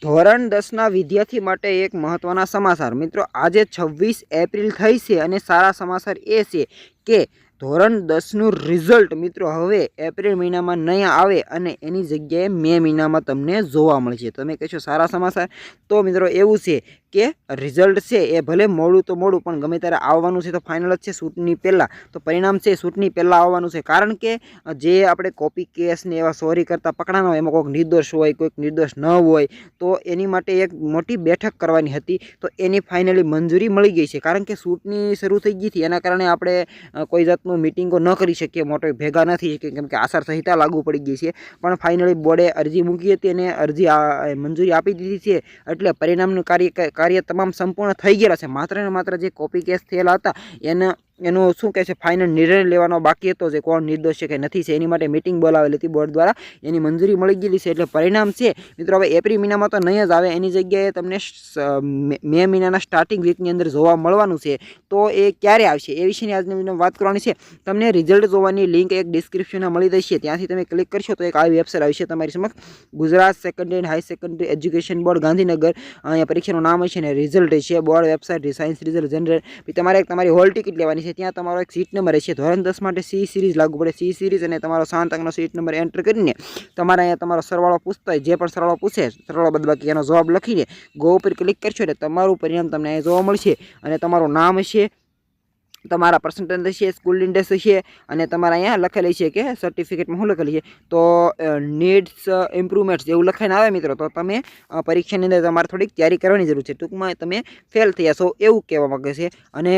ધોરણ 10ના વિદ્યાર્થી માટે એક મહત્વના સમાચાર મિત્રો આજે 26 એપ્રિલ થઈ છે અને સારા સમાચાર એ છે કે ધોરણ 10નું રિઝલ્ટ મિત્રો હવે એપ્રિલ મહિનામાં નહીં આવે અને એની જગ્યાએ મે મહિનામાં તમને જોવા મળશે। તમે કહેશો સારા સમાચાર, તો મિત્રો એવું છે કે રિઝલ્ટ છે એ ભલે મોડું તો મોડું પણ ગમે ત્યારે આવવાનું છે, તો ફાઇનલ જ છે ચૂંટણી પહેલાં, તો પરિણામ છે ચૂંટણી પહેલાં આવવાનું છે। કારણ કે જે આપણે કોપી કેસ ને એવા ચોરી કરતા પકડાના હોય એમાં કોઈક નિર્દોષ હોય, કોઈક નિર્દોષ ન હોય, તો એની માટે એક મોટી બેઠક કરવાની હતી, તો એની ફાઇનલી મંજૂરી મળી ગઈ છે। કારણ કે ચૂંટણી શરૂ થઈ ગઈ હતી એના કારણે આપણે કોઈ જાતનું મિટિંગો ન કરી શકીએ, મોટો ભેગા ન થઈ શકીએ, કેમ કે આચારસંહિતા લાગુ પડી ગઈ છે। પણ ફાઇનલી બોર્ડે અરજી મૂકી હતી અને અરજી મંજૂરી આપી દીધી છે, એટલે પરિણામનું કાર્ય તમામ સંપૂર્ણ થઈ ગયેલા છે। માત્ર ને માત્ર જે કોપી કેસ થયેલા હતા એનું શું કહે છે ફાઇનલ નિર્ણય લેવાનો બાકી હતો, જે કોણ નિર્દોષ છે કે નથી છે એની માટે મિટિંગ બોલાવેલી હતી બોર્ડ દ્વારા, એની મંજૂરી મળી ગયેલી છે। એટલે પરિણામ છે મિત્રો હવે એપ્રિલ મહિનામાં તો નહીં જ આવે, એની જગ્યાએ તમને મે મહિનાના સ્ટાર્ટિંગ વીકની અંદર જોવા મળવાનું છે। તો એ ક્યારે આવશે એ વિશેની આજની વિડીયોમાં વાત કરવાની છે। તમને રિઝલ્ટ જોવાની લિંક એક ડિસ્ક્રિપ્શનમાં મળી જશે, ત્યાંથી તમે ક્લિક કરશો તો એક આવી વેબસાઇટ આવશે તમારી સમક્ષ, Gujarat secondary and high secondary education board Gandhinagar. અહીંયા પરીક્ષાનું નામ હશે ને રિઝલ્ટ છે, board website science result general. તમારે તમારી હોલ ટિકિટ લેવાની છે, ત્યાં તમારો એક સીટ નંબર હશે, ધોરણ 10 માટે સી સિરીઝ લાગુ પડે, સી સિરીઝ અને તમારો 7 અંકનો સીટ નંબર એન્ટર કરીને તમારે અહીંયા તમારો સરવાળો પૂછતા હોય, જે પણ સરવાળો પૂછે સરવાળો બાદબાકી એનો જવાબ લખીને ગો ઉપર ક્લિક કરશો એટલે તમારું પરિણામ તમને અહીંયા જોવા મળશે અને તમારું નામ હશે, તમારા પર્સન્ટેજ હશે, સ્કૂલ ઇન્ડેક્સ હશે અને તમારે અહીંયા લખેલી છે કે સર્ટિફિકેટમાં શું લખેલી છે, તો નીડ્સ ઇમ્પ્રુવમેન્ટ્સ જેવું લખાઈને આવે મિત્રો, તો તમે પરીક્ષાની અંદર તમારે થોડીક તૈયારી કરવાની જરૂર છે, ટૂંકમાં તમે ફેલ થયા છો એવું કહેવા માગે છે। અને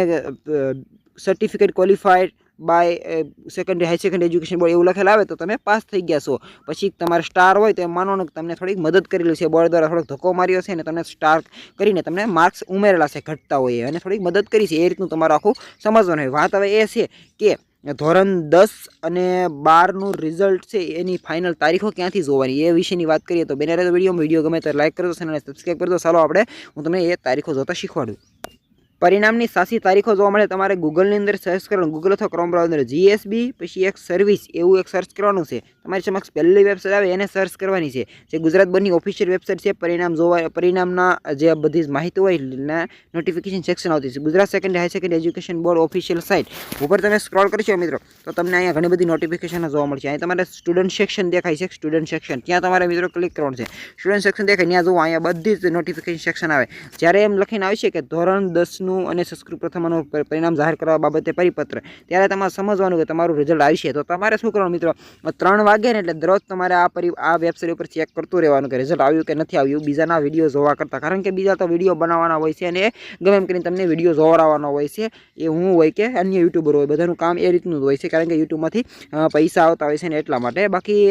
certificate qualified by secondary high secondary education board એવું લખેલું આવે તો તમે પાસ થઈ ગયા છો। પછી તમારે સ્ટાર હોય તો એમ માનો ને તમને થોડીક મદદ કરેલી છે, બોર્ડ દ્વારા થોડોક ધક્કો માર્યો છે અને તમને સ્ટાર કરીને તમને માર્ક્સ ઉમેરેલા છે ઘટતા હોય અને થોડીક મદદ કરી છે, એ રીતનું તમારું આખું સમજવાનું હોય। વાત હવે એ છે કે ધોરણ 10 અને 12નું રિઝલ્ટ છે એની ફાઇનલ તારીખો ક્યાંથી જોવાની એ વિશેની વાત કરીએ તો બેને રહેતો વિડીયો ગમે તો લાઈક કરજો, ચેનલને સબસ્ક્રાઈબ કરજો। ચાલો હું તમને એ તારીખો જોતા શીખવાડું। પરિણામની સાચી તારીખો જોવા મળે તમારે ગૂગલની અંદર સર્ચ કરવાનું, ગૂગલ અથવા ક્રોમ બ્રાઉઝર જીએસબી પછી એક સર્વિસ એવું એક સર્ચ કરવાનું છે, તમારી સમક્ષ પહેલી વેબસાઇટ આવે એને સર્ચ કરવાની છે, જે ગુજરાત બોર્ડની ઓફિશિયલ વેબસાઇટ છે। પરિણામ જોવા પરિણામના જે બધી માહિતી હોય નોટિફિકેશન સેક્શન આવતી છે, Gujarat secondary high secondary education board official site ઉપર તમે સ્ક્રોલ કરશો મિત્રો તો તમને અહીંયા ઘણી બધી નોટિફિકેશન જોવા મળશે। અહીં તમારે સ્ટુડન્ટ સેક્શન દેખાય છે, સ્ટુડન્ટ સેક્શન ત્યાં તમારે મિત્રો ક્લિક કરવાનું છે, સ્ટુડન્ટ સેક્શન દેખાય ત્યાં જુઓ અહીંયા બધી જ નોટિફિકેશન સેક્શન આવે, જ્યારે એમ લખીને આવશે કે ધોરણ 10 અને સંસ્કૃત પ્રથમનું પરિણામ જાહેર કરવા બાબતે પરિપત્ર, ત્યારે તમારે સમજવાનું કે તમારું રિઝલ્ટ આવશે, તો તમારે શું કરવાનું મિત્રો 3 વાગે ને એટલે દરરોજ તમારે આ વેબસાઇટ ઉપર ચેક કરતું રહેવાનું કે રિઝલ્ટ આવ્યું કે નથી આવ્યું, બીજાના વિડીયો જોવા કરતાં, કારણ કે બીજા તો વિડીયો બનાવવાના હોય છે અને ગમે એમ કરીને તમને વિડીયો જોવડાવવાનો હોય છે, એ હું હોય કે અન્ય યુટ્યુબર હોય બધાનું કામ એ રીતનું જ હોય છે, કારણ કે યુટ્યુબમાંથી પૈસા આવતા હોય છે ને એટલા માટે। બાકી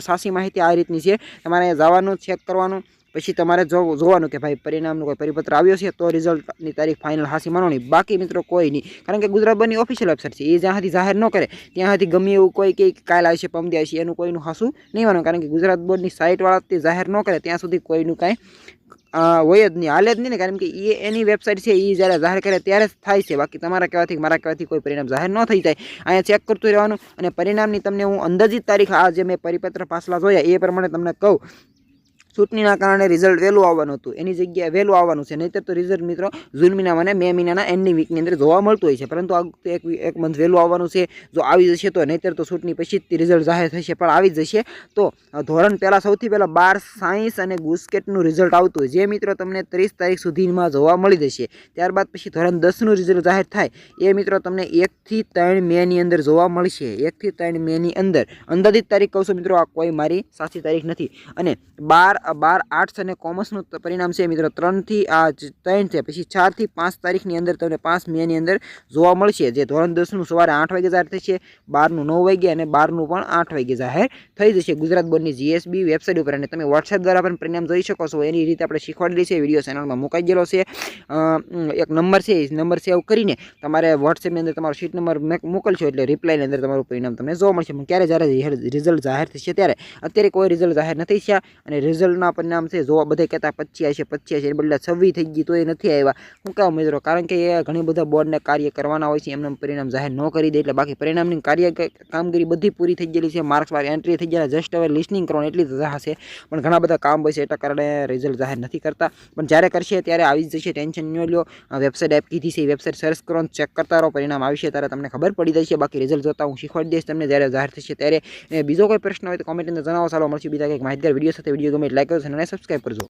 સાચી માહિતી આ રીતની છે, તમારે જવાનું ચેક કરવાનું, પછી તમારે જોવાનું કે ભાઈ પરિણામનું કોઈ પરિપત્ર આવ્યો છે તો રિઝલ્ટની તારીખ ફાઇનલ હાસી માનવાની, બાકી મિત્રો કોઈ નહીં, કારણ કે ગુજરાત બોર્ડની ઓફિશિયલ વેબસાઇટ છે, એ જ્યાં સુધી જાહેર ન કરે ત્યાં સુધી ગમે એવું કોઈ કે કાલ આવશે પમદી આવશે એનું કોઈનું હાસું નહીં માનવું, કારણ કે ગુજરાત બોર્ડની સાઇટવાળા તે જાહેર ન કરે ત્યાં સુધી કોઈનું કાંઈ હોય જ નહીં, હાલે જ નહીં ને, કારણ કે એની વેબસાઇટ છે એ જ્યારે જાહેર કરે ત્યારે જ થાય છે, બાકી તમારા કહેવાથી મારા કહેવાથી કોઈ પરિણામ જાહેર ન થઈ જાય। અહીંયા ચેક કરતું રહેવાનું અને પરિણામની તમને હું અંદાજિત તારીખ આ જે મેં પરિપત્ર પાછલા જોયા એ પ્રમાણે તમને કહું, ચૂંટણીના કારણે રિઝલ્ટ વહેલું આવવાનું હતું એની જગ્યાએ વહેલું આવવાનું છે, નહીંતર તો રિઝલ્ટ મિત્રો જૂન મહિનામાં અને મે મહિનાના એન્ડિંગ વીકની અંદર જોવા મળતું હોય છે, પરંતુ આ એક મંથ વહેલું આવવાનું છે, જો આવી જશે તો, નહીંતર તો ચૂંટણી પછી જ રિઝલ્ટ જાહેર થશે, પણ આવી જશે તો ધોરણ પહેલાં સૌથી પહેલાં 12 સાયન્સ અને ગુસ્કેટનું રિઝલ્ટ આવતું હોય, જે મિત્રો તમને 30 તારીખ સુધીમાં જોવા મળી જશે। ત્યારબાદ પછી ધોરણ 10નું રિઝલ્ટ જાહેર થાય એ મિત્રો તમને 1 થી 3 મેની અંદર જોવા મળશે, 1 થી 3 મેની અંદર અંદાજિત તારીખ કહું છું મિત્રો, આ કોઈ મારી સાચી તારીખ નથી। અને 12 આર્ટ્સ અને કોમર્સનું પરિણામ છે મિત્રો 3 થી 3 છે, પછી 4 થી 5 તારીખની અંદર તમને 5 મેની અંદર જોવા મળશે, જે ધોરણ 10નું સવારે 8 વાગે જાહેર થશે, 12નું 9 વાગે અને 12નું પણ 8 વાગે જાહેર થઈ જશે ગુજરાત બોર્ડની જીએસબી વેબસાઇટ ઉપર, અને તમે વોટ્સએપ દ્વારા પણ પરિણામ જોઈ શકો છો, એની રીતે આપણે શીખવાડેલી છે, વિડીયો ચેનલમાં મુકાઈ ગયેલો છે, એક નંબર છે, એ નંબર સેવ કરીને તમારે વોટ્સએપની અંદર તમારો સીટ નંબર મોકલશો એટલે રિપ્લાયની અંદર તમારું પરિણામ તમને જોવા મળશે, પણ ક્યારે જ્યારે રિઝલ્ટ જાહેર થશે ત્યારે, અત્યારે કોઈ રિઝલ્ટ જાહેર નથી થયા અને રિઝલ્ટ રિઝલ્ટના પરિણામ છે જોવા બધા કહેતા 25 હશે એ બદલે 26 થઈ ગઈ તો એ નથી આવ્યા. હું કહું મિત્રો, કારણ કે એ ઘણી બધા બોર્ડને કાર્ય કરવાના હોય છે, એમને પરિણામ જાહેર ન કરી દે એટલે બાકી પરિણામની કામગીરી બધી પૂરી થઈ ગયેલી છે. માર્ક્સ બાર એન્ટ્રી થઈ ગયા, જસ્ટ હવે લિસ્નિંગ કરવાનું એટલી જ રાહ છે, પણ ઘણા બધા કામ હોય છે એટલા કારણે રિઝલ્ટ જાહેર નથી કરતા. પણ જ્યારે કરશે ત્યારે આવી જ જશે, ટેન્શન ન લો. વેબસાઇટ એપ કીધી છે, એ વેબસાઇટ સર્ચ કરો, ચેક કરતા રહો, પરિણામ આવશે ત્યારે તમને ખબર પડી જશે. બાકી રિઝલ્ટ જોતા હું શીખવાડી દઈશ તમને જ્યારે જાહેર થશે ત્યારે. બીજો કોઈ પ્રશ્ન હોય તો કોમેન્ટની અંદર જણાવો. ચાલો મળશું બીજા કંઈક માહિતગાર વિડીયો સાથે. વિડીયો ગમે લાઈક કરો અને સબસ્ક્રાઈબ કરજો.